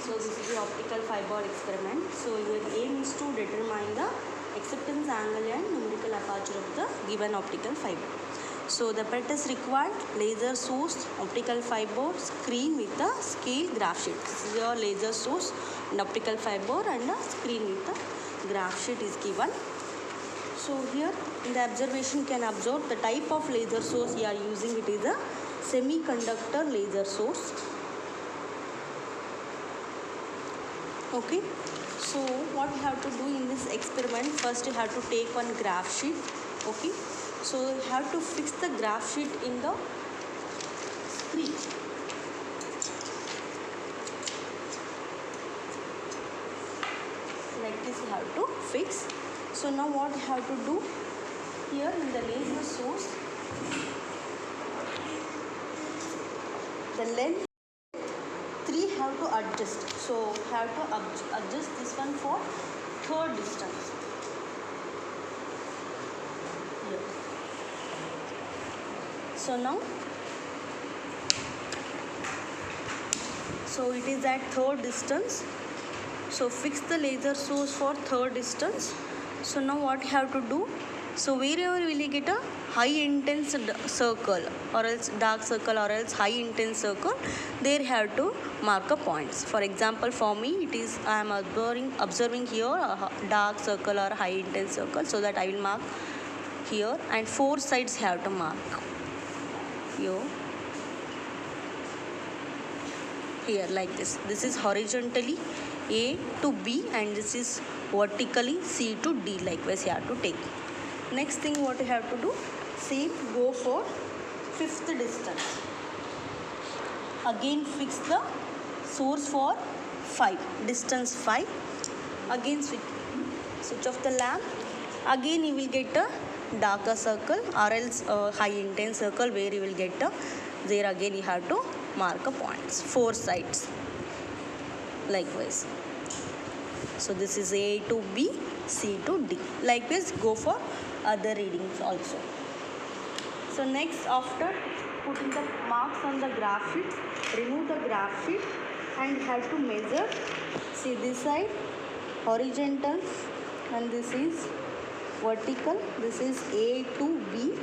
So this is the optical fiber experiment. So your aim is to determine the acceptance angle and numerical aperture of the given optical fiber. So the apparatus required: laser source, optical fiber, screen with a scale graph sheet. This is your laser source and optical fiber, and a screen with a graph sheet is given. So here in the observation you can observe the type of laser source you are using. It is a semiconductor laser source. Okay, so what you have to do in this experiment, first you have to take one graph sheet. Okay, so you have to fix the graph sheet in the screen. Like this you have to fix. So now what you have to do here in the laser source, the length 3 have to adjust. So have to adjust this one for third distance. Here. So now, so it is at third distance. So fix the laser source for third distance. So now what you have to do? So wherever will you get a high intense circle or else dark circle or else high intense circle, there you have to mark a points. For example, for me it is I am observing here a dark circle or high intense circle, so that I will mark here, and 4 sides have to mark here like this. This is horizontally A to B, and this is vertically C to D. Likewise you have to take. Next thing what you have to do, same go for 5th distance. Again fix the source for 5, distance 5. Again switch off the lamp. Again you will get a darker circle or else a high intense circle, where you will get a, there again you have to mark a points, 4 sides. Likewise. So this is A to B, C to D. Likewise go for other readings also. So next, after putting the marks on the graph sheet, remove the graph sheet and have to measure. See this side horizontal and this is vertical. This is A to B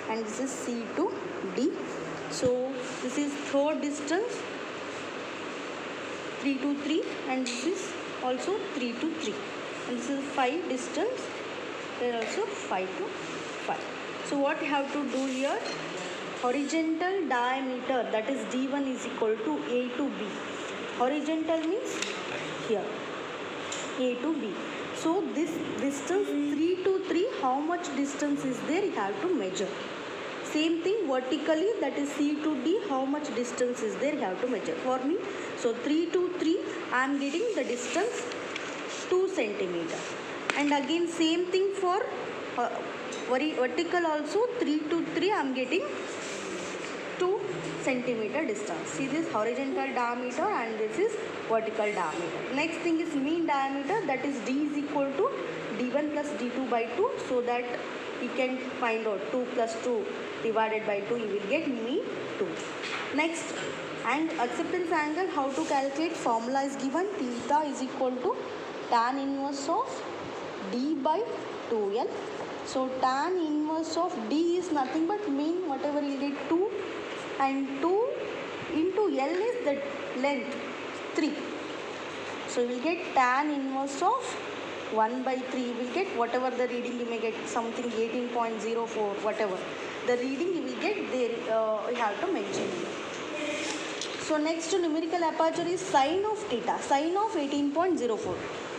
and this is C to D. So this is third distance 3 to 3, and this is also 3 to 3, and this is 5 distance, there also 5 to 5. So what you have to do here, horizontal diameter, that is D1 is equal to A to B. Horizontal means here A to B. So this distance 3 to 3, how much distance is there, you have to measure. Same thing vertically, that is C to D, how much distance is there, you have to measure. For me, so 3 to 3, I am getting the distance 2 centimeter. And again same thing for vertical also, 3 to 3, I am getting 2 centimeter distance. See this horizontal diameter and this is vertical diameter. Next thing is mean diameter, that is D is equal to D1 plus D2 by 2, so that you can find out 2 plus 2 divided by 2, you will get mean 2. Next, and acceptance angle, how to calculate, formula is given, theta is equal to tan inverse of D by 2L. So tan inverse of D is nothing but mean, whatever you get 2, and 2 into L is the length 3. So you will get tan inverse of 1 by 3, you will get whatever the reading you may get, something 18.04, whatever the reading you will get there, you have to mention here. So next numerical aperture is sine of theta, sine of 18.04.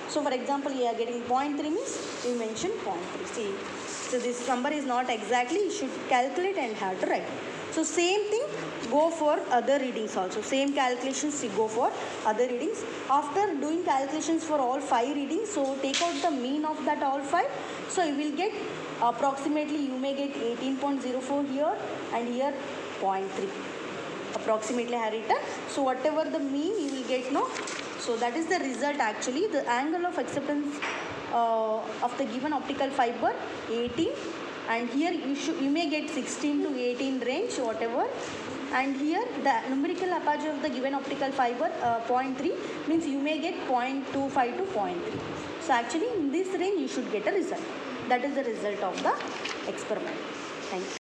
So for example, you are getting 0.3 means we mention 0.3. See, so this number is not exactly, you should calculate and have to write. So same thing, go for other readings also. Same calculations, you go for other readings. After doing calculations for all 5 readings, so take out the mean of that all 5. So you will get approximately, you may get 18.04 here and here 0.3. Approximately I have written. So whatever the mean you will get, no. So that is the result actually. The angle of acceptance of the given optical fiber 18 and here you may get 16 to 18 range, whatever. And here the numerical aperture of the given optical fiber 0.3 means you may get 0.25 to 0.3. So actually in this range you should get a result. That is the result of the experiment. Thank you.